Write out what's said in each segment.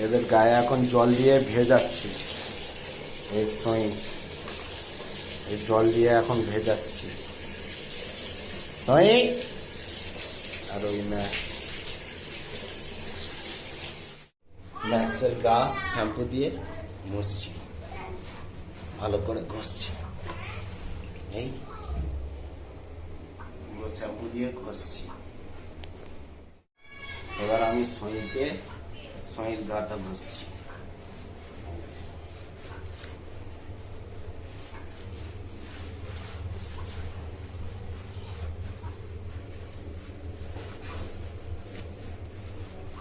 এদের গায়ে এখন জল দিয়ে ভেজাচ্ছি। এই সই এই জল দিয়ে এখন ভেজাচ্ছি সই। আর ওই ম্যাক্সের গা শ্যাম্পু দিয়ে মুছছি, ভালো করে ঘষছি। এই পুরো শ্যাম্পু দিয়ে ঘষছি। এবার আমি সইয়ের গাটা ঘষছি।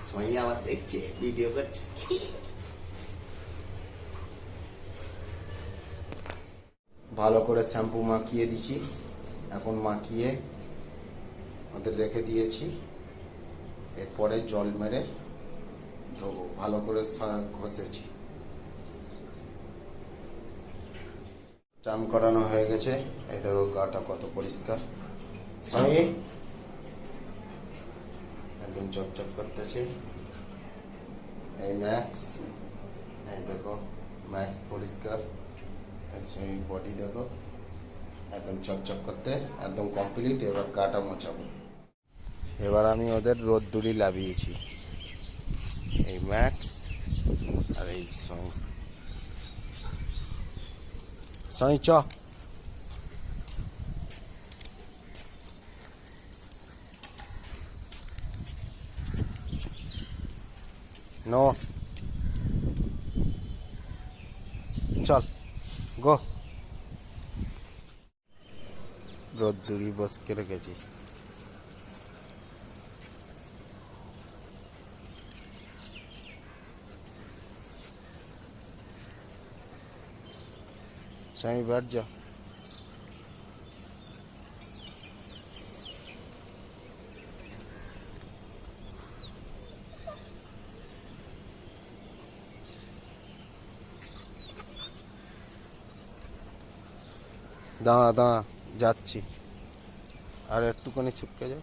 সই আমার দেখছে, ভিডিও করছে। ভালো করে শ্যাম্পু মাখিয়ে দিছি। এখন মাখিয়ে ওদের রেখে দিয়েছি। এরপরে জল মেরে ধোবো। ভালো করে ঘষেছি। চান করানো হয়ে গেছে। এই দেখো গাটা কত পরিষ্কার। সই একদম চকচক করতেছে। এই ম্যাক্স, এই দেখো ম্যাক্স পরিষ্কার। সেই বডি দেখো একদম চকচক করতে একদম কমপ্লিট। এবার গাটা মোছাবো। এবার আমি ওদের রোদ্দুরি লাভিয়েছি, এই ম্যাক্স আর এই সই চ। নো চল গো। রোদ্দুরি বসকে রেখেছি। साईं बैठ जा। দাঁড়া দাঁড়া, যাচ্ছি। আর একটুখানি শুকিয়ে যাও।